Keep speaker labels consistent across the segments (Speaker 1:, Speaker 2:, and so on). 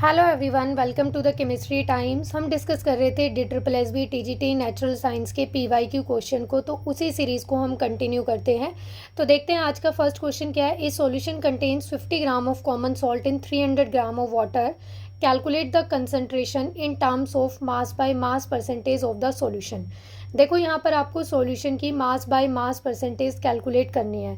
Speaker 1: Hello everyone, welcome to the chemistry times. हम discuss कर रहे थे DSSB TGT नेचुरल साइंस के PYQ क्वेश्चन को, तो उसी सीरीज़ को हम कंटिन्यू करते हैं। तो देखते हैं आज का फर्स्ट क्वेश्चन क्या है। ए solution contains 50 gram of common salt in 300 gram of water. Calculate the concentration in terms of mass by mass percentage of the solution. देखो यहाँ पर आपको सॉल्यूशन की mass by mass percentage calculate करनी है।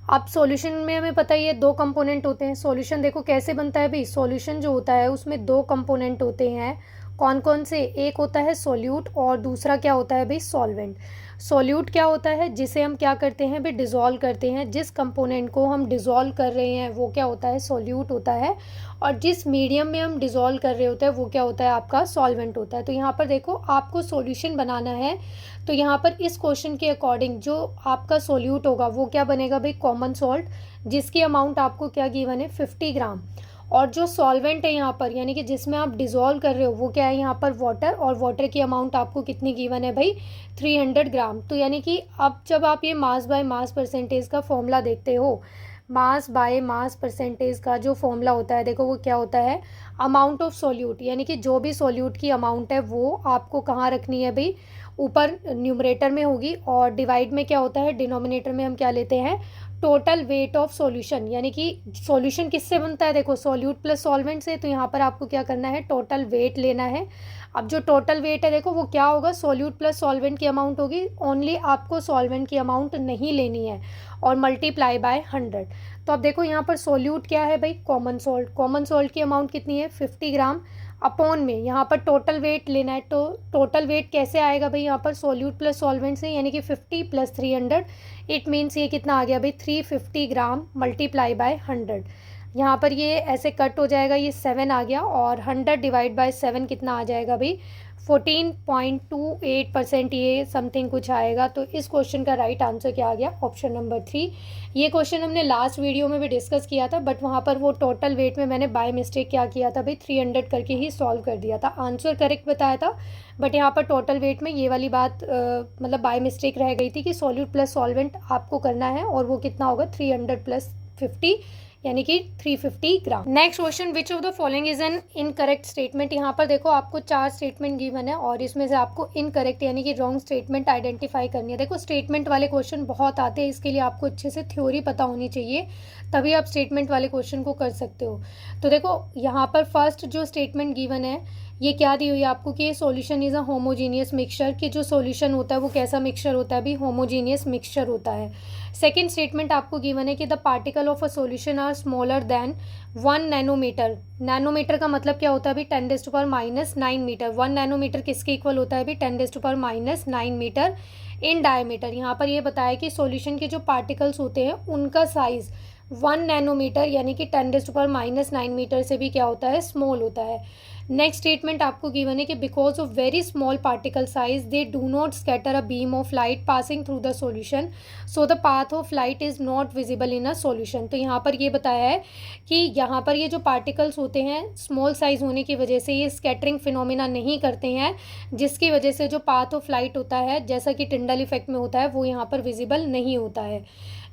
Speaker 1: अब सॉल्यूशन में हमें पता ही है दो कंपोनेंट होते हैं। सॉल्यूशन देखो कैसे बनता है भाई। सॉल्यूशन जो होता है उसमें दो कंपोनेंट होते हैं। कौन कौन से? एक होता है सोल्यूट और दूसरा क्या होता है भाई? सॉल्वेंट। सोल्यूट क्या होता है? जिसे हम क्या करते हैं भाई? डिज़ोल्व करते हैं। जिस कंपोनेंट को हम डिज़ोल्व कर रहे हैं वो क्या होता है? सोल्यूट होता है। और जिस मीडियम में हम डिज़ोल्व कर रहे होते हैं वो क्या होता है? आपका सॉल्वेंट होता है। तो यहाँ पर देखो आपको सॉल्यूशन बनाना है, तो यहाँ पर इस क्वेश्चन के अकॉर्डिंग जो आपका सोल्यूट होगा वो क्या बनेगा भाई? कॉमन सॉल्ट, जिसकी अमाउंट आपको क्या गिवन है? 50 ग्राम। और जो सॉल्वेंट है यहाँ पर, यानी कि जिसमें आप डिज़ोल्व कर रहे हो, वो क्या है यहाँ पर? वाटर। और वाटर की अमाउंट आपको कितनी गिवन है भाई? 300 ग्राम। तो यानी कि अब जब आप ये मास बाय मास परसेंटेज का फॉर्मूला देखते हो, मास बाय मास परसेंटेज का जो फॉर्मूला होता है, देखो वो क्या होता है? अमाउंट ऑफ सोल्यूट, यानी कि जो भी सोल्यूट की अमाउंट है वो आपको कहाँ रखनी है भाई? ऊपर न्यूमरेटर में होगी। और डिवाइड में क्या होता है? डिनोमिनेटर में हम क्या लेते हैं? Total weight of solution. यानी कि सॉल्यूशन किससे बनता है? देखो सोल्यूट प्लस सॉल्वेंट से। तो यहाँ पर आपको क्या करना है? टोटल वेट लेना है। अब जो टोटल वेट है देखो वो क्या होगा? सोल्यूट प्लस सॉल्वेंट की अमाउंट होगी। ओनली आपको सॉल्वेंट की अमाउंट नहीं लेनी है, और मल्टीप्लाई बाय 100। तो अब देखो यहाँ पर सोल्यूट क्या है भाई? Common salt. कॉमन सॉल्ट की अमाउंट कितनी है? 50 ग्राम। अपॉन में यहाँ पर टोटल वेट लेना है। तो टोटल वेट कैसे आएगा भाई? यहाँ पर सोल्यूट प्लस सॉल्वेंट से, यानी कि 50 प्लस 300। इट मीन्स ये कितना आ गया भाई? 350 ग्राम मल्टीप्लाई बाय 100। यहाँ पर ये ऐसे कट हो जाएगा, ये 7 आ गया, और 100 डिवाइड बाय 7 कितना आ जाएगा भाई? 14.28%, ये समथिंग कुछ आएगा। तो इस क्वेश्चन का राइट आंसर क्या आ गया? Option number 3। ये क्वेश्चन हमने लास्ट वीडियो में भी डिस्कस किया था, बट वहाँ पर वो टोटल वेट में मैंने बाय मिस्टेक क्या किया था भाई? 300 करके ही सॉल्व कर दिया था। आंसर करेक्ट बताया था, बट यहाँ पर टोटल वेट में ये वाली बात मतलब बाय मिस्टेक रह गई थी कि सॉल्यूट प्लस सॉल्वेंट आपको करना है, और वो कितना होगा? 300 प्लस 50, यानी कि 350 gram. Next question, which of the following is an incorrect statement. यहाँ पर देखो आपको 4 स्टेटमेंट गिवन है, और इसमें से आपको इनकरेक्ट यानी कि रॉन्ग स्टेटमेंट आइडेंटिफाई करनी है। देखो स्टेटमेंट वाले क्वेश्चन बहुत आते हैं, इसके लिए आपको अच्छे से थ्योरी पता होनी चाहिए, तभी आप स्टेटमेंट वाले क्वेश्चन को कर सकते हो। तो देखो यहाँ पर फर्स्ट जो स्टेटमेंट गिवन है ये क्या दी हुई है आपको कि ये solution is a homogeneous mixture, कि जो सॉल्यूशन होता है वो कैसा मिक्सचर होता है? भी होमोजीनियस मिक्सचर होता है। सेकेंड स्टेटमेंट आपको गिवन है कि the particle of a solution are smaller than 1 nanometre. Nanometre का मतलब क्या होता है भी? 10⁻⁹ मीटर। 1 नैनोमीटर किसके इक्वल होता है भी? 10⁻⁹ मीटर इन डायमीटर। यहाँ पर ये बताया कि सॉल्यूशन के जो पार्टिकल्स होते हैं उनका साइज़ 1 नैनोमीटर यानी कि 10⁻⁹ मीटर से भी क्या होता है? स्मॉल होता है। नेक्स्ट स्टेटमेंट आपको गिवन है कि because of very small particle size they do not scatter a beam of light passing through the solution, so the path of light is not visible in a solution. तो यहाँ पर ये बताया है कि यहाँ पर ये जो पार्टिकल्स होते हैं स्मॉल साइज होने की वजह से ये स्कैटरिंग फिनोमिना नहीं करते हैं, जिसकी वजह से जो पाथ ऑफ लाइट होता है जैसा कि टिंडल इफेक्ट में होता है वो यहाँ पर विजिबल नहीं होता है।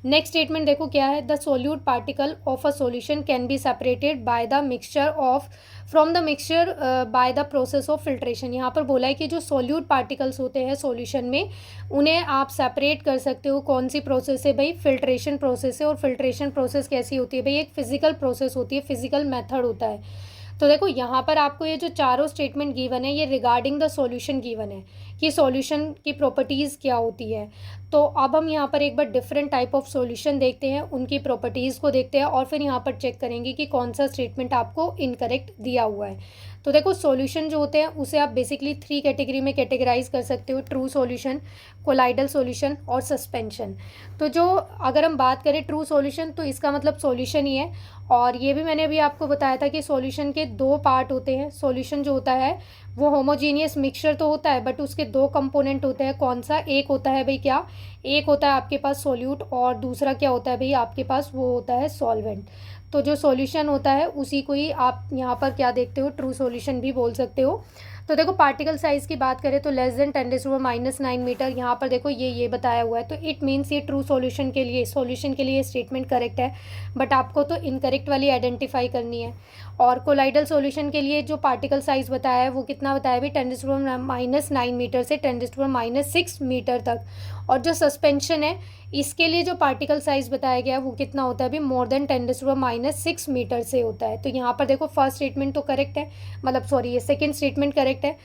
Speaker 1: नेक्स्ट स्टेटमेंट देखो क्या है? The solute particle of a solution can be separated by the mixture of from the mixture by the process of filtration. यहाँ पर बोला है कि जो सोल्यूट पार्टिकल्स होते हैं सॉल्यूशन में उन्हें आप सेपरेट कर सकते हो। कौन सी प्रोसेस है भाई? फिल्ट्रेशन प्रोसेस है। और फिल्ट्रेशन प्रोसेस कैसी होती है भाई? एक फिजिकल प्रोसेस होती है, फिजिकल मेथड होता है। तो देखो यहाँ पर आपको ये जो चारों स्टेटमेंट गिवन है ये रिगार्डिंग द सॉल्यूशन गिवन है कि सॉल्यूशन की प्रॉपर्टीज़ क्या होती है। तो अब हम यहाँ पर एक बार डिफरेंट टाइप ऑफ सॉल्यूशन देखते हैं, उनकी प्रॉपर्टीज़ को देखते हैं, और फिर यहाँ पर चेक करेंगे कि कौन सा स्टेटमेंट आपको इनकरेक्ट दिया हुआ है। तो देखो सॉल्यूशन जो होते हैं उसे आप बेसिकली 3 कैटेगरी में कैटेगराइज कर सकते हो: ट्रू सॉल्यूशन, कोलाइडल सॉल्यूशन और सस्पेंशन। तो जो अगर हम बात करें ट्रू सॉल्यूशन तो इसका मतलब सॉल्यूशन ही है। और ये भी मैंने अभी आपको बताया था कि सॉल्यूशन के 2 पार्ट होते हैं। सॉल्यूशन जो होता है वो होमोजीनियस मिक्सचर तो होता है, बट उसके 2 कंपोनेंट होते हैं। कौन सा? एक होता है भाई क्या? एक होता है आपके पास सॉल्यूट, और दूसरा क्या होता है भाई आपके पास? वो होता है सॉल्वेंट। तो जो सॉल्यूशन होता है उसी को ही आप यहाँ पर क्या देखते हो? ट्रू सॉल्यूशन भी बोल सकते हो। तो देखो पार्टिकल साइज़ की बात करें तो लेस देन 10⁻⁹ मीटर, यहाँ पर देखो ये बताया हुआ है, तो इट मीन्स ये ट्रू सॉल्यूशन के लिए स्टेटमेंट करेक्ट है, बट आपको तो इनकरेक्ट वाली आइडेंटिफाई करनी है। और कोलाइडल सॉल्यूशन के लिए जो पार्टिकल साइज़ बताया है वो कितना बताया भाई, 10⁻⁹ मीटर से 10⁻�6 मीटर तक। और जो सस्पेंशन है इसके लिए जो पार्टिकल साइज़ बताया गया है वो कितना होता है अभी, मोर देन 10⁻�6 मीटर से होता है। तो यहाँ पर देखो फर्स्ट स्टेटमेंट तो करेक्ट है, मतलब सॉरी ये सेकंड स्टेटमेंट करेक्ट है।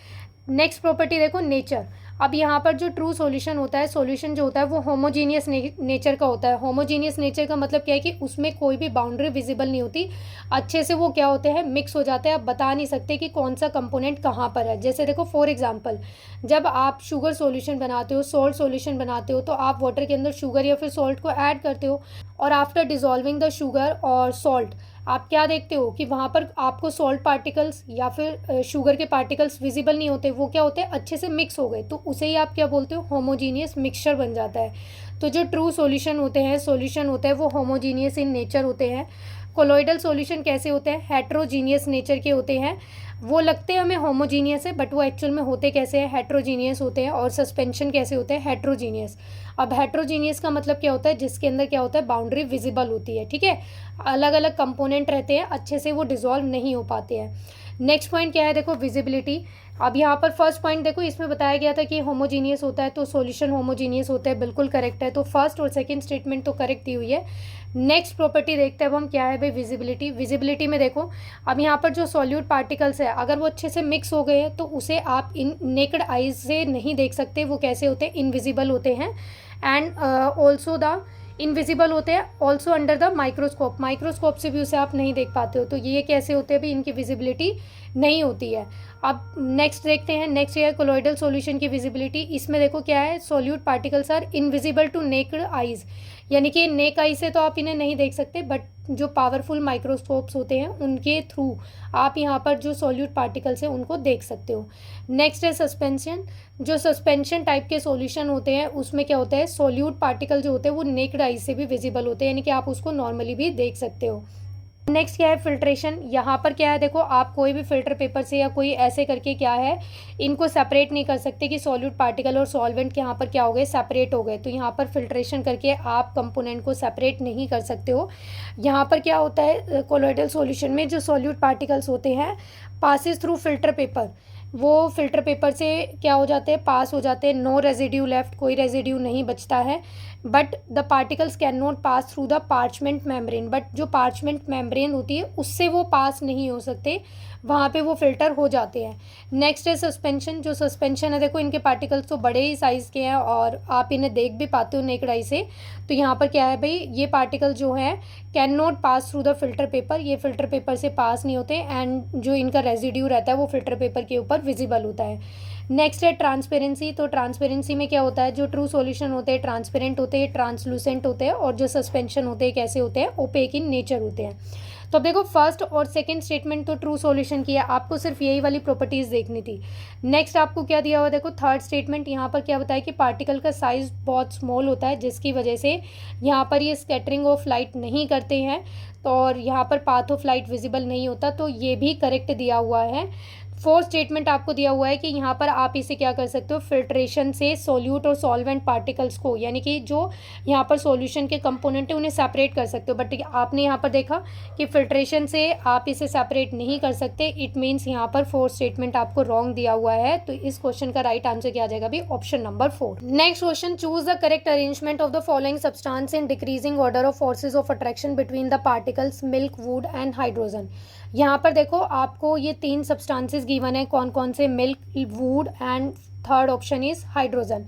Speaker 1: नेक्स्ट प्रॉपर्टी देखो नेचर। अब यहाँ पर जो ट्रू सॉल्यूशन होता है, सॉल्यूशन जो होता है वो होमोजीनियस नेचर का होता है। होमोजीनियस नेचर का मतलब क्या है कि उसमें कोई भी बाउंड्री विजिबल नहीं होती, अच्छे से वो क्या होते हैं, मिक्स हो जाते हैं। आप बता नहीं सकते कि कौन सा कंपोनेंट कहाँ पर है। जैसे देखो फॉर एग्जांपल, जब आप शुगर सॉल्यूशन बनाते हो, सॉल्ट सॉल्यूशन बनाते हो, तो आप वाटर के अंदर शुगर या फिर सॉल्ट को ऐड करते हो, और आफ्टर डिजॉल्विंग द शुगर और सॉल्ट आप क्या देखते हो कि वहाँ पर आपको सॉल्ट पार्टिकल्स या फिर शुगर के पार्टिकल्स विजिबल नहीं होते, वो क्या होते हैं, अच्छे से मिक्स हो गए, तो उसे ही आप क्या बोलते हो, होमोजीनियस मिक्सचर बन जाता है। तो जो ट्रू सॉल्यूशन होते हैं वो होमोजीनियस इन नेचर होते हैं। कोलोइडल सॉल्यूशन कैसे होते हैं, हेट्रोजीनियस नेचर के होते हैं। वो लगते हैं हमें होमोजीनियस है, बट वो एक्चुअल में होते कैसे हैं, हेट्रोजीनियस होते हैं। और सस्पेंशन कैसे होते हैं, हेट्रोजीनियस। अब हेट्रोजीनियस का मतलब क्या होता है, जिसके अंदर क्या होता है, बाउंड्री विजिबल होती है, ठीक है, अलग अलग कंपोनेंट रहते हैं, अच्छे से वो डिजॉल्व नहीं हो पाते हैं। नेक्स्ट पॉइंट क्या है, देखो विजिबिलिटी। अब यहाँ पर फर्स्ट पॉइंट देखो, इसमें बताया गया था कि होमोजीनियस होता है, तो सॉल्यूशन होमोजीनियस होता है, बिल्कुल करेक्ट है। तो फर्स्ट और सेकंड स्टेटमेंट तो करेक्ट दी हुई है। नेक्स्ट प्रॉपर्टी देखते हैं अब हम, क्या है भाई, विजिबिलिटी। विजिबिलिटी में देखो, अब यहाँ पर जो सॉल्यूट पार्टिकल्स है अगर वो अच्छे से मिक्स हो गए हैं तो उसे आप इन नेकेड आइज से नहीं देख सकते, वो कैसे होते हैं, इनविजिबल होते हैं। एंड ऑल्सो द इनविजिबल होते हैं also under the microscope, microscope से भी उसे आप नहीं देख पाते हो। तो ये कैसे होते हैं भी, इनकी विजिबिलिटी नहीं होती है। अब नेक्स्ट देखते हैं, नेक्स्ट है कोलोइडल सॉल्यूशन की विजिबिलिटी। इसमें देखो क्या है, solute particles are invisible to naked eyes, यानी कि नेक आई से तो आप इन्हें नहीं देख सकते, बट जो पावरफुल माइक्रोस्कोप्स होते हैं उनके थ्रू आप यहाँ पर जो सॉल्यूट पार्टिकल्स हैं उनको देख सकते हो। नेक्स्ट है सस्पेंशन। जो सस्पेंशन टाइप के सॉल्यूशन होते हैं उसमें क्या होता है, सॉल्यूट पार्टिकल जो होते हैं वो नेकेड आई से भी विजिबल होते हैं, यानी कि आप उसको नॉर्मली भी देख सकते हो। नेक्स्ट क्या है, फिल्ट्रेशन। यहाँ पर क्या है, देखो आप कोई भी फिल्टर पेपर से या कोई ऐसे करके क्या है, इनको सेपरेट नहीं कर सकते कि सॉल्यूट पार्टिकल और सॉल्वेंट यहाँ पर क्या हो गए, सेपरेट हो गए। तो यहाँ पर फिल्ट्रेशन करके आप कंपोनेंट को सेपरेट नहीं कर सकते हो। यहाँ पर क्या होता है, कोलोइडल सॉल्यूशन में जो सॉल्यूट पार्टिकल्स होते हैं पासिस थ्रू फिल्टर पेपर, वो फिल्टर पेपर से क्या हो जाते हैं, पास हो जाते हैं। नो रेजिड्यू लेफ्ट, कोई रेजिड्यू नहीं बचता है। But the particles can not pass through the parchment membrane, but जो पार्चमेंट मेम्ब्रेन होती है उससे वो पास नहीं हो सकते, वहाँ पे वो फिल्टर हो जाते हैं। नेक्स्ट है सस्पेंशन। जो सस्पेंशन है देखो, इनके पार्टिकल्स तो बड़े ही साइज़ के हैं और आप इन्हें देख भी पाते हो नेकेड आई से। तो यहाँ पर क्या है भाई, ये पार्टिकल जो है can not pass through the filter paper, ये फिल्टर पेपर से पास नहीं होते, एंड जो इनका रेजिड्यू रहता है वो फिल्टर पेपर के ऊपर विजिबल होता है। नेक्स्ट है ट्रांसपेरेंसी। तो ट्रांसपेरेंसी में क्या होता है, जो ट्रू सॉल्यूशन होते हैं ट्रांसपेरेंट होते हैं, ट्रांसलूसेंट होते हैं, और जो सस्पेंशन होते हैं कैसे होते हैं, ओपेक इन नेचर होते हैं। तो अब देखो फर्स्ट और सेकंड स्टेटमेंट तो ट्रू सॉल्यूशन की है, आपको सिर्फ यही वाली प्रॉपर्टीज़ देखनी थी। नेक्स्ट आपको क्या दिया हुआ, देखो थर्ड स्टेटमेंट, यहाँ पर क्या बताया कि पार्टिकल का साइज़ बहुत स्मॉल होता है जिसकी वजह से यहाँ पर ये स्कैटरिंग ऑफ लाइट नहीं करते हैं, तो और यहाँ पर पाथ ऑफ लाइट विजिबल नहीं होता, तो ये भी करेक्ट दिया हुआ है। फोर्थ स्टेटमेंट आपको दिया हुआ है कि यहाँ पर आप इसे क्या कर सकते हो, फिल्ट्रेशन से सॉल्यूट और सॉल्वेंट पार्टिकल्स को, यानी कि जो यहाँ पर सॉल्यूशन के कंपोनेंट है उन्हें सेपरेट कर सकते हो, बट आपने यहाँ पर देखा कि फिल्ट्रेशन से आप इसे सेपरेट नहीं कर सकते। इट मीन्स यहाँ पर फोर्थ स्टेटमेंट आपको रॉन्ग दिया हुआ है। तो इस क्वेश्चन का राइट आंसर क्या आ जाएगा भी, option number 4। Next question, choose the correct arrangement of the following substance in decreasing order of forces of attraction between the particles milk, would and hydrogen. यहाँ पर देखो आपको ये 3 सब्सटेंसेस गिवन है, कौन कौन से, milk, would and third option is hydrogen.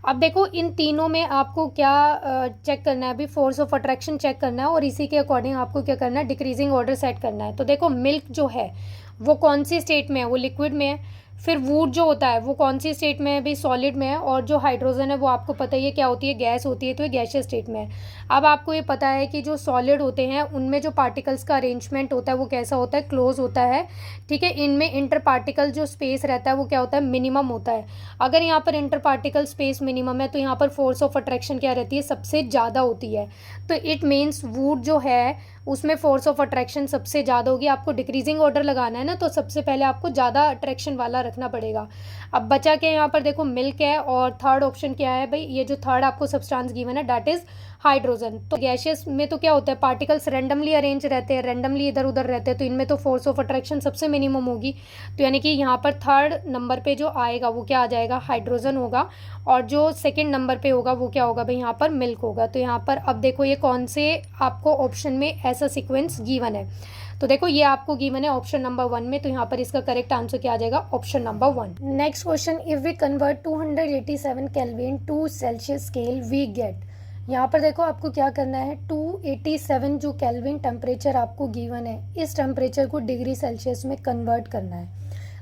Speaker 1: अब देखो इन तीनों में आपको क्या चेक करना है, अभी फोर्स ऑफ अट्रैक्शन चेक करना है, और इसी के अकॉर्डिंग आपको क्या करना है, डिक्रीजिंग ऑर्डर सेट करना है। तो देखो मिल्क जो है वो कौन सी स्टेट में है, वो लिक्विड में है। फिर वुड जो होता है वो कौन सी स्टेट में है भी, सॉलिड में है। और जो हाइड्रोजन है वो आपको पता ही है क्या होती है, गैस होती है, तो ये गैसियस स्टेट में है। अब आपको ये पता है कि जो सॉलिड होते हैं उनमें जो पार्टिकल्स का अरेंजमेंट होता है वो कैसा होता है, क्लोज होता है, ठीक है। इनमें इंटर पार्टिकल जो स्पेस रहता है वो क्या होता है, मिनिमम होता है। अगर यहाँ पर इंटर पार्टिकल स्पेस मिनिमम है तो यहाँ पर फोर्स ऑफ अट्रैक्शन क्या रहती है, सबसे ज़्यादा होती है। तो इट मीन्स वुड जो है उसमें फोर्स ऑफ अट्रैक्शन सबसे ज़्यादा होगी। आपको डिक्रीजिंग ऑर्डर लगाना है ना, तो सबसे पहले आपको ज़्यादा अट्रैक्शन वाला रखना पड़ेगा। अब बचा क्या, यहाँ पर देखो मिल्क है, और थर्ड ऑप्शन क्या है भाई, ये जो थर्ड आपको सब्सटेंस गिवन है दैट इज हाइड्रोजन। तो गैशियस में तो क्या होता है, पार्टिकल्स रैंडमली अरेंज रहते हैं, रैंडमली इधर उधर रहते हैं, तो इनमें तो फोर्स ऑफ अट्रैक्शन सबसे मिनिमम होगी। तो यानी कि यहाँ पर थर्ड नंबर पे जो आएगा वो क्या आ जाएगा, हाइड्रोजन होगा। और जो सेकंड नंबर पे होगा वो क्या होगा भाई, यहाँ पर मिल्क होगा। तो यहाँ पर अब देखो ये कौन से आपको ऑप्शन में ऐसा सीक्वेंस गिवन है। तो देखो ये आपको गिवन है ऑप्शन नंबर 1 में, तो यहाँ पर इसका करेक्ट आंसर क्या आ जाएगा, option number 1। Next question, if we convert 287 kelvin to Celsius scale we get. यहाँ पर देखो आपको क्या करना है, 287 जो केल्विन टेम्परेचर आपको गिवन है, इस टेम्परेचर को डिग्री सेल्सियस में कन्वर्ट करना है।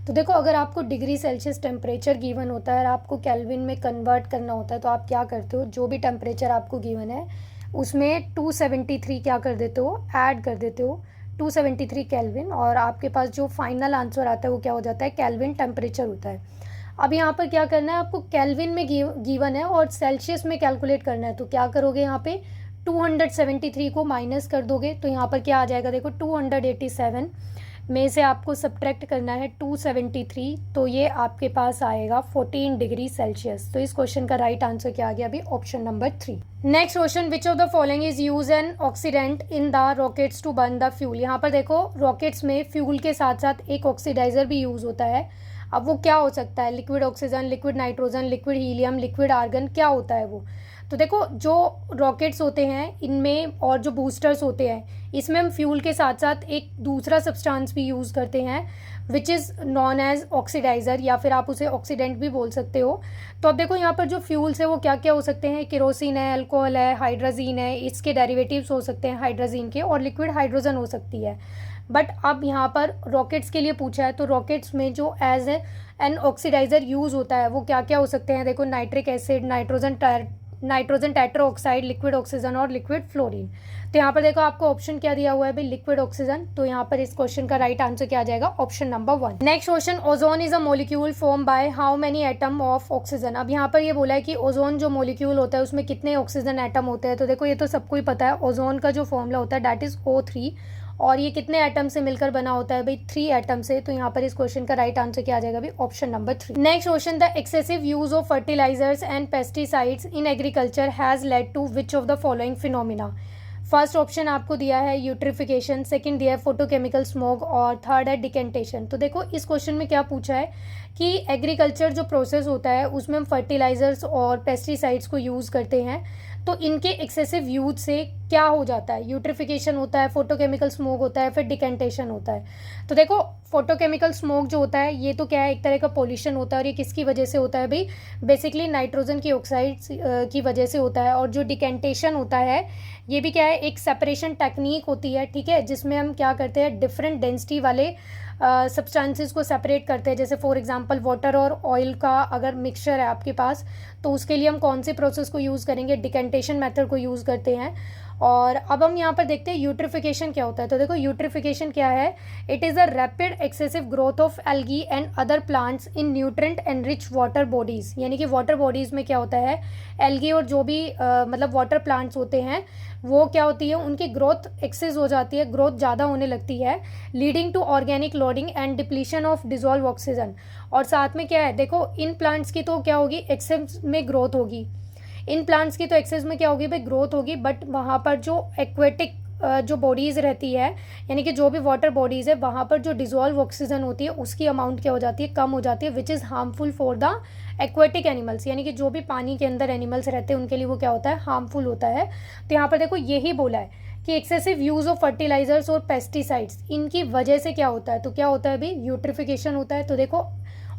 Speaker 1: तो देखो अगर आपको डिग्री सेल्सियस टेम्परेचर गिवन होता है और आपको केल्विन में कन्वर्ट करना होता है, तो आप क्या करते हो, जो भी टेम्परेचर आपको गिवन है उसमें 273 क्या कर देते हो, ऐड कर देते हो, 273 केल्विन, और आपके पास जो फाइनल आंसर आता है वो क्या हो जाता है, केल्विन टेम्परेचर होता है। अब यहाँ पर क्या करना है, आपको केल्विन में गिवन है और सेल्सियस में कैलकुलेट करना है। तो क्या करोगे, यहाँ पे 273 को माइनस कर दोगे, तो यहाँ पर क्या आ जाएगा, देखो 287 में से आपको सब्ट्रैक्ट करना है 273, तो ये आपके पास आएगा 14 डिग्री सेल्सियस। तो इस क्वेश्चन का राइट आंसर क्या आ गया अभी, option number 3। Next question, which of the following is use an oxidant in the rockets to burn the fuel. यहाँ पर देखो रॉकेट्स में फ्यूल के साथ साथ एक ऑक्सीडाइजर भी यूज होता है। अब वो क्या हो सकता है, liquid oxygen, liquid nitrogen, liquid helium, liquid argon, क्या होता है वो। तो देखो जो रॉकेट्स होते हैं इनमें और जो बूस्टर्स होते हैं इसमें हम फ्यूल के साथ साथ एक दूसरा सब्सटेंस भी यूज़ करते हैं which is known as oxidiser, या फिर आप उसे ऑक्सीडेंट भी बोल सकते हो। तो अब देखो यहाँ पर जो फ्यूल्स है वो क्या क्या हो सकते हैं, केरोसिन है, अल्कोहल है, हाइड्रोजीन है, इसके डेरिवेटिव्स हो सकते हैं हाइड्रोजीन के, और लिक्विड हाइड्रोजन हो सकती है। बट अब यहाँ पर रॉकेट्स के लिए पूछा है, तो रॉकेट्स में जो एज एन ऑक्सीडाइज़र यूज़ होता है वो क्या क्या हो सकते हैं, देखो nitric acid, nitrogen tetroxide, liquid oxygen और लिक्विड फ्लोरीन। तो यहाँ पर देखो आपको ऑप्शन क्या दिया हुआ है भाई, लिक्विड ऑक्सीजन। तो यहाँ पर इस क्वेश्चन का राइट आंसर क्या आ जाएगा, option number 1। Next question, ozone is a molecule form by how many atom of oxygen. अब यहाँ पर ये बोला है कि ओजोन जो मॉलिक्यूल होता है उसमें कितने ऑक्सीजन एटम होते हैं। तो देखो ये तो सबको ही पता है, ओजोन का जो फॉर्मूला होता है दैट इज O3, और ये कितने एटम से मिलकर बना होता है भाई, 3 एटम से। तो यहाँ पर इस क्वेश्चन का राइट आंसर क्या आ जाएगा भाई, option number 3। Next question, the excessive use of fertilisers and pesticides in agriculture has led to which of the following phenomena. First option आपको दिया है यूट्रिफिकेशन, सेकंड दिया है फोटोकेमिकल स्मोक, और थर्ड है डिकेंटेशन। तो देखो इस क्वेश्चन में क्या पूछा है कि एग्रीकल्चर जो प्रोसेस होता है उसमें हम फर्टिलाइजर्स और पेस्टिसाइड्स को यूज़ करते हैं, तो इनके एक्सेसिव यूज से क्या हो जाता है, यूट्रिफिकेशन होता है, फोटोकेमिकल स्मोक होता है, फिर डिकेंटेशन होता है। तो देखो फोटोकेमिकल स्मोक जो होता है ये तो क्या है, एक तरह का पोल्यूशन होता है, और ये किसकी वजह से होता है भाई, बेसिकली नाइट्रोजन की ऑक्साइड की वजह से होता है। और जो डिकेंटेशन होता है ये भी क्या है, एक सेपरेशन टेक्निक होती है, ठीक है, जिसमें हम क्या करते हैं, डिफरेंट डेंसिटी वाले सब्सटेंसेस को सेपरेट करते हैं। जैसे फॉर एग्जांपल वाटर और ऑयल का अगर मिक्सचर है आपके पास, तो उसके लिए हम कौन से प्रोसेस को यूज़ करेंगे, डिकेंटेशन मेथड को यूज़ करते हैं। और अब हम यहाँ पर देखते हैं यूट्रिफिकेशन क्या होता है। तो देखो यूट्रिफिकेशन क्या है, it is a rapid excessive growth of algae and other plants in nutrient enrich water bodies. यानी कि वाटर बॉडीज़ में क्या होता है, एल्गी और जो भी मतलब वाटर प्लांट्स होते हैं वो क्या होती है, उनकी ग्रोथ एक्सेस हो जाती है, ग्रोथ ज़्यादा होने लगती है, leading to organic loading and depletion of dissolve oxygen. और साथ में क्या है, देखो इन प्लांट्स की तो क्या होगी, एक्सेस में ग्रोथ होगी, इन प्लांट्स की तो एक्सेस में क्या होगी भाई, ग्रोथ होगी। बट वहाँ पर जो एक्वेटिक जो बॉडीज़ रहती है, यानी कि जो भी वाटर बॉडीज़ है, वहाँ पर जो डिजॉल्व ऑक्सीजन होती है उसकी अमाउंट क्या हो जाती है, कम हो जाती है, which is harmful for the aquatic animals. यानी कि जो भी पानी के अंदर एनिमल्स रहते हैं उनके लिए वो क्या होता है, हार्मफुल होता है। तो यहाँ पर देखो यही बोला है कि एक्सेसिव यूज़ ऑफ फर्टिलाइजर्स और पेस्टिसाइड्स, इनकी वजह से क्या होता है, तो क्या होता है भाई, यूट्रिफिकेशन होता है। तो देखो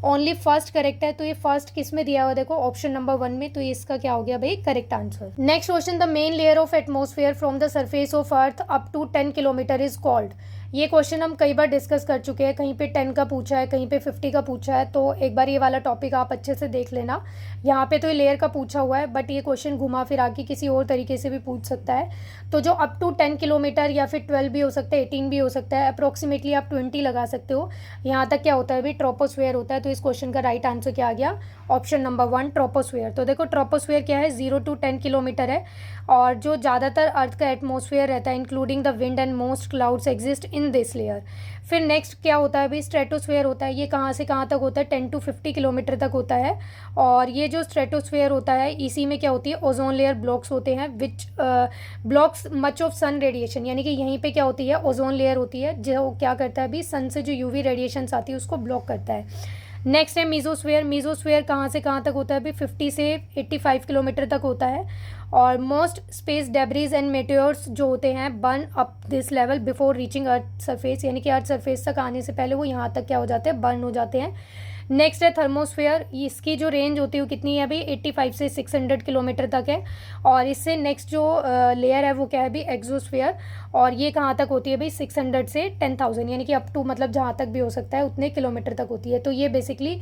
Speaker 1: ओनली फर्स्ट करेक्ट है, तो ये फर्स्ट किस में दिया हुआ, देखो ऑप्शन नंबर 1 में, तो ये इसका क्या हो गया भाई, correct answer. Next question, the main layer of atmosphere from the surface of earth up to 10 kilometre is called. ये क्वेश्चन हम कई बार डिस्कस कर चुके हैं, कहीं पे 10 का पूछा है, कहीं पे 50 का पूछा है, तो एक बार ये वाला टॉपिक आप अच्छे से देख लेना। यहाँ पे तो ये लेयर का पूछा हुआ है, बट ये क्वेश्चन घुमा फिरा के किसी और तरीके से भी पूछ सकता है। तो जो अप टू 10 किलोमीटर या फिर 12 भी हो सकता है, 18 भी हो सकता है, अप्रोक्सीमेटली आप 20 लगा सकते हो, यहाँ तक क्या होता है भाई, ट्रोपोस्फेयर होता है। तो इस क्वेश्चन का राइट आंसर क्या आ गया, ऑप्शन नंबर 1 ट्रोपोस्फेयर। तो देखो ट्रोपोस्फेयर क्या है, 0 to 10 किलोमीटर है, और जो ज़्यादातर अर्थ का एटमॉस्फेयर रहता है including the wind and most clouds exist in this layer. फिर नेक्स्ट क्या होता है भाई, स्ट्रेटोस्फेयर होता है। ये कहाँ से कहाँ तक होता है, 10 to 50 किलोमीटर तक होता है। और ये जो स्ट्रेटोस्फेयर होता है, इसी में क्या होती है, ओजोन लेयर ब्लॉक्स होते हैं, which blocks much of sun radiation, यानी कि यहीं पे क्या होती है, ओजोन लेयर होती है, जो क्या करता है भाई, सन से जो यूवी रेडिएशन आती है उसको ब्लॉक करता है। नेक्स्ट है मीजोस्फेयर। मीजोस्फेयर कहाँ से कहाँ तक होता है भाई, 50 से 85 किलोमीटर तक होता है। और मोस्ट स्पेस डेब्रीज एंड मेटेओर्स जो होते हैं burn up this level before reaching earth surface, यानी कि अर्थ सरफेस तक आने से पहले वो यहाँ तक क्या हो जाते हैं, बर्न हो जाते हैं। नेक्स्ट है थर्मोस्फेयर। इसकी जो रेंज होती है वो कितनी है भाई, 85 से 600 किलोमीटर तक है। और इससे नेक्स्ट जो लेयर है वो क्या है भाई, एक्सोस्फेयर। और ये कहाँ तक होती है भाई, 600 से 10,000, यानी कि अप टू मतलब जहाँ तक भी हो सकता है उतने किलोमीटर तक होती है। तो ये बेसिकली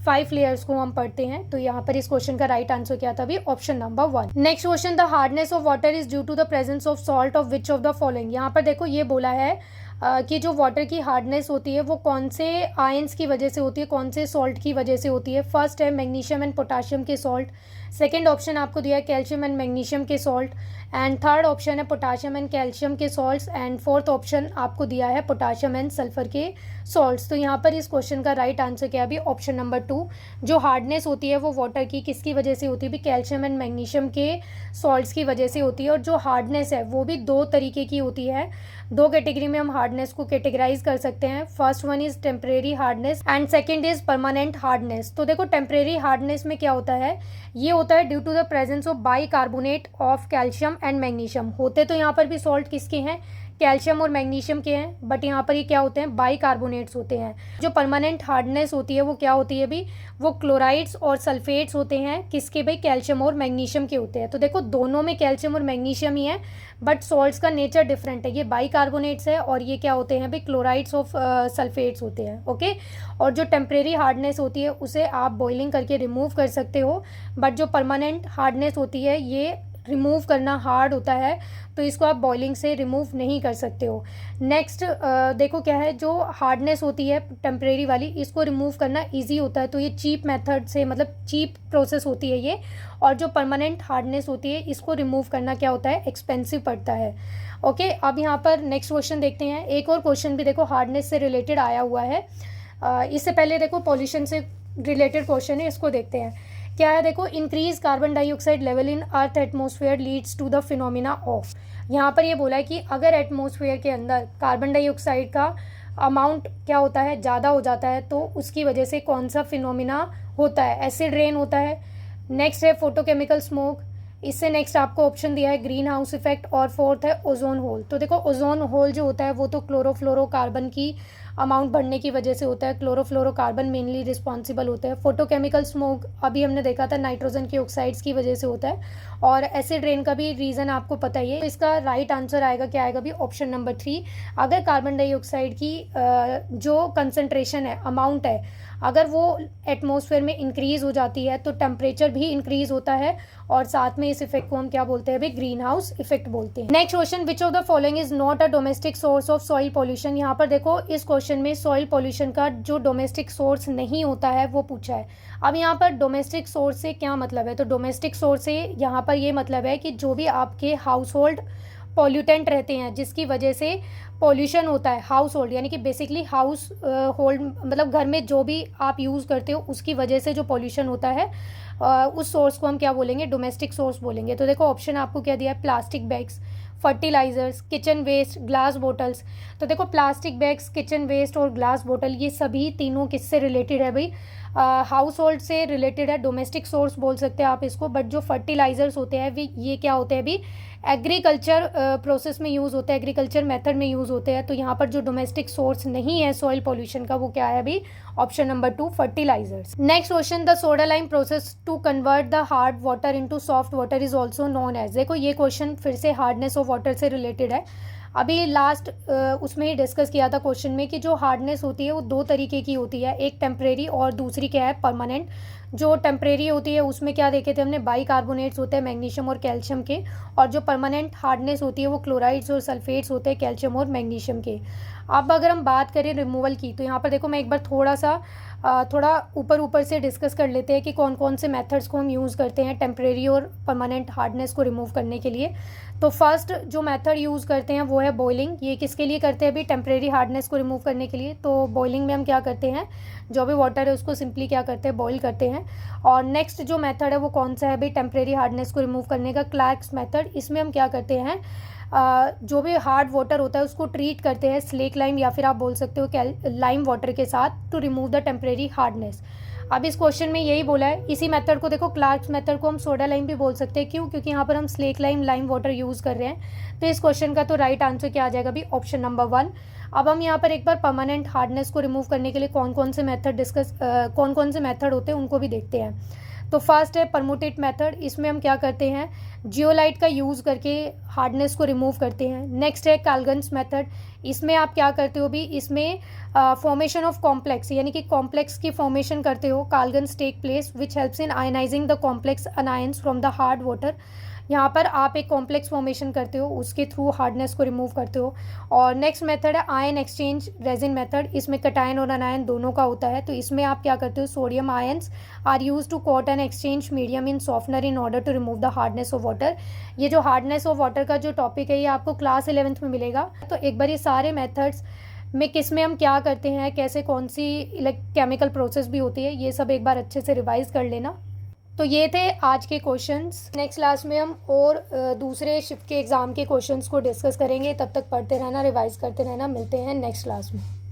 Speaker 1: 5 लेयर्स को हम पढ़ते हैं। तो यहाँ पर इस क्वेश्चन का राइट आंसर क्या था भाई, option number 1। Next question, the hardness of water is due to the presence of salt of which of the following. यहाँ पर देखो ये बोला है कि जो वाटर की हार्डनेस होती है वो कौन से आयंस की वजह से होती है, कौन से सॉल्ट की वजह से होती है। फर्स्ट है मैग्नीशियम एंड पोटाशियम के सॉल्ट, सेकंड ऑप्शन आपको दिया है कैल्शियम एंड मैग्नीशियम के सॉल्ट, एंड थर्ड ऑप्शन है पोटाशियम एंड कैल्शियम के सॉल्ट्स, एंड फोर्थ ऑप्शन आपको दिया है पोटाशियम एंड सल्फर के सॉल्ट्स। तो यहाँ पर इस क्वेश्चन का राइट आंसर क्या है भी, ऑप्शन नंबर 2। जो हार्डनेस होती है वो वाटर की किसकी वजह से होती है भी, कैल्शियम एंड मैग्नीशियम के सॉल्ट्स की वजह से होती है। और जो हार्डनेस है वो भी 2 तरीके की होती है, 2 कैटेगरी में हम हार्डनेस को कैटेगराइज कर सकते हैं। First one is temporary hardness and second is permanent hardness. तो देखो टेम्परेरी हार्डनेस में क्या होता है, ये होता है due to the presence of bicarbonate of calcium and magnesium. होते तो यहाँ पर भी सॉल्ट किसके हैं, कैल्शियम और मैग्नीशियम के हैं, बट यहाँ पर ये क्या होते हैं, बाई कार्बोनेट्स होते हैं। जो परमानेंट हार्डनेस होती है वो क्या होती है भी, वो क्लोराइड्स और सल्फेट्स होते हैं, किसके भाई, कैल्शियम और मैग्नीशियम के होते हैं। तो देखो दोनों में कैल्शियम और मैग्नीशियम ही है, बट सॉल्ट्स का नेचर डिफरेंट है। ये बाई कार्बोनेट्स है और ये क्या होते हैं भाई, क्लोराइड्स ऑफ सल्फेट्स होते हैं। ओके। और जो टेम्परेरी हार्डनेस होती है उसे आप बॉइलिंग करके रिमूव कर सकते हो, बट जो परमानेंट हार्डनेस होती है ये रिमूव करना हार्ड होता है, तो इसको आप बॉइलिंग से रिमूव नहीं कर सकते हो। नेक्स्ट देखो क्या है, जो हार्डनेस होती है टेम्परेरी वाली, इसको रिमूव करना इजी होता है, तो ये चीप मेथड से, मतलब चीप प्रोसेस होती है ये। और जो परमानेंट हार्डनेस होती है इसको रिमूव करना क्या होता है, एक्सपेंसिव पड़ता है। ओके। अब यहाँ पर नेक्स्ट क्वेश्चन देखते हैं। एक और क्वेश्चन भी देखो हार्डनेस से रिलेटेड आया हुआ है। इससे पहले देखो पॉल्यूशन से रिलेटेड क्वेश्चन है, इसको देखते हैं। क्या है देखो, increase carbon dioxide level in earth atmosphere leads to the phenomena of. यहाँ पर ये बोला है कि अगर एटमॉस्फेयर के अंदर कार्बन डाइऑक्साइड का अमाउंट क्या होता है, ज़्यादा हो जाता है, तो उसकी वजह से कौन सा फिनोमिना होता है, एसिड रेन होता है। नेक्स्ट है फोटोकेमिकल स्मोक। इससे नेक्स्ट आपको ऑप्शन दिया है ग्रीन हाउस इफेक्ट, और फोर्थ है ओजोन होल। तो देखो ओजोन होल जो होता है वो तो क्लोरोफ्लोरोकार्बन की अमाउंट बढ़ने की वजह से होता है, क्लोरोफ्लोरोकार्बन मेनली रिस्पॉन्सिबल होता है। फोटोकेमिकल स्मोक अभी हमने देखा था नाइट्रोजन के ऑक्साइड्स की वजह से होता है, और एसिड रेन का भी रीज़न आपको पता ही है। तो इसका राइट आंसर आएगा क्या आएगा भी, ऑप्शन नंबर 3। अगर कार्बन डाइऑक्साइड की जो कंसनट्रेशन है, अमाउंट है, अगर वो एटमॉस्फेयर में इंक्रीज हो जाती है तो टेम्परेचर भी इंक्रीज होता है, और साथ में इस इफेक्ट को हम क्या बोलते हैं भाई, ग्रीन हाउस इफेक्ट बोलते हैं। Next question, which of the following is not a domestic source of soil pollution. यहाँ पर देखो इस क्वेश्चन में सॉइल पॉल्यूशन का जो डोमेस्टिक सोर्स नहीं होता है वो पूछा है। अब यहाँ पर डोमेस्टिक सोर्स से क्या मतलब है, तो डोमेस्टिक सोर्स से यहाँ पर ये मतलब है कि जो भी आपके हाउस होल्ड पॉल्यूटेंट रहते हैं जिसकी वजह से पॉल्यूशन होता है, हाउस होल्ड यानी कि बेसिकली हाउस होल्ड मतलब घर में जो भी आप यूज़ करते हो उसकी वजह से जो पॉल्यूशन होता है उस सोर्स को हम क्या बोलेंगे, डोमेस्टिक सोर्स बोलेंगे। तो देखो ऑप्शन आपको क्या दिया है, plastic bags, fertilisers, kitchen waste, glass bottles. तो देखो प्लास्टिक बैग्स, किचन वेस्ट और ग्लास बोतल ये सभी तीनों किससे रिलेटेड है भाई, हाउस होल्ड से रिलेटेड है, डोमेस्टिक सोर्स बोल सकते हैं आप इसको। बट जो फर्टिलाइजर्स होते हैं ये क्या होते हैं अभी, एग्रीकल्चर प्रोसेस में यूज़ होते हैं, एग्रीकल्चर मेथड में यूज़ होते हैं। तो यहाँ पर जो डोमेस्टिक सोर्स नहीं है सॉइल पॉल्यूशन का वो क्या है अभी, option number 2 fertilisers. Next question, the soda lime process to convert the hard water into soft water is also known as. देखो ये क्वेश्चन फिर से हार्डनेस ऑफ वाटर से रिलेटेड है। अभी लास्ट उसमें ही डिस्कस किया था क्वेश्चन में कि जो हार्डनेस होती है वो दो तरीके की होती है, एक टेम्परेरी और दूसरी क्या है, परमानेंट। जो टेम्परेरी होती है उसमें क्या देखे थे हमने, बाइकार्बोनेट्स होते हैं मैग्नीशियम और कैल्शियम के, और जो परमानेंट हार्डनेस होती है वो क्लोराइड्स और सल्फेट्स होते हैं कैल्शियम और मैग्नीशियम के। अब अगर हम बात करें रिमूवल की, तो यहाँ पर देखो मैं एक बार थोड़ा ऊपर से डिस्कस कर लेते हैं कि कौन कौन से मेथड्स को हम यूज़ करते हैं टेम्परेरी और परमानेंट हार्डनेस को रिमूव करने के लिए। तो फर्स्ट जो मेथड यूज़ करते हैं वो है बॉइलिंग। ये किसके लिए करते हैं अभी, टेम्परेरी हार्डनेस को रिमूव करने के लिए। तो बॉइलिंग में हम क्या करते हैं, जो भी वाटर है उसको सिंपली क्या करते हैं, बॉईल करते हैं। और नेक्स्ट जो मेथड है वो कौन सा है भाई, टेम्परेरी हार्डनेस को रिमूव करने का, क्लैर्क्स मेथड। इसमें हम क्या करते हैं, जो भी हार्ड वाटर होता है उसको ट्रीट करते हैं स्लेक लाइम या फिर आप बोल सकते हो लाइम वाटर के साथ, to remove the temporary hardness. अब इस क्वेश्चन में यही बोला है। इसी मेथड को देखो, क्लार्क्स मेथड को हम सोडा लाइम भी बोल सकते हैं। क्यों, क्योंकि यहाँ पर हम स्लेक लाइम वाटर यूज़ कर रहे हैं। तो इस क्वेश्चन का तो राइट आंसर क्या आ जाएगा भी, ऑप्शन नंबर 1। अब हम यहाँ पर एक बार परमानेंट हार्डनेस को रिमूव करने के लिए कौन कौन से मेथड होते हैं उनको भी देखते हैं। तो फर्स्ट है परमुटेट मेथड। इसमें हम क्या करते हैं, जियोलाइट का यूज़ करके हार्डनेस को रिमूव करते हैं। नेक्स्ट है काल्गन्स मेथड। इसमें आप क्या करते हो भी, इसमें फॉर्मेशन ऑफ कॉम्प्लेक्स, यानी कि कॉम्प्लेक्स की फॉर्मेशन करते हो। Calgons take place which helps in ionizing the complex anions from the hard water. यहाँ पर आप एक कॉम्प्लेक्स फॉर्मेशन करते हो, उसके थ्रू हार्डनेस को रिमूव करते हो। और नेक्स्ट मेथड है आयन एक्सचेंज रेजिन मेथड। इसमें कटायन और अनायन दोनों का होता है। तो इसमें आप क्या करते हो, sodium ions are use to coat an exchange medium in softener in order to remove the hardness of water. ये जो हार्डनेस ऑफ वाटर का जो टॉपिक है ये आपको क्लास 11th में मिलेगा। तो एक बार ये सारे मेथड्स में किस में हम क्या करते हैं, कैसे कौन सी केमिकल प्रोसेस भी होती है, ये सब एक बार अच्छे से रिवाइज कर लेना। तो ये थे आज के क्वेश्चंस। नेक्स्ट क्लास में हम और दूसरे शिफ्ट के एग्ज़ाम के क्वेश्चंस को डिस्कस करेंगे। तब तक पढ़ते रहना, रिवाइज करते रहना। मिलते हैं नेक्स्ट क्लास में।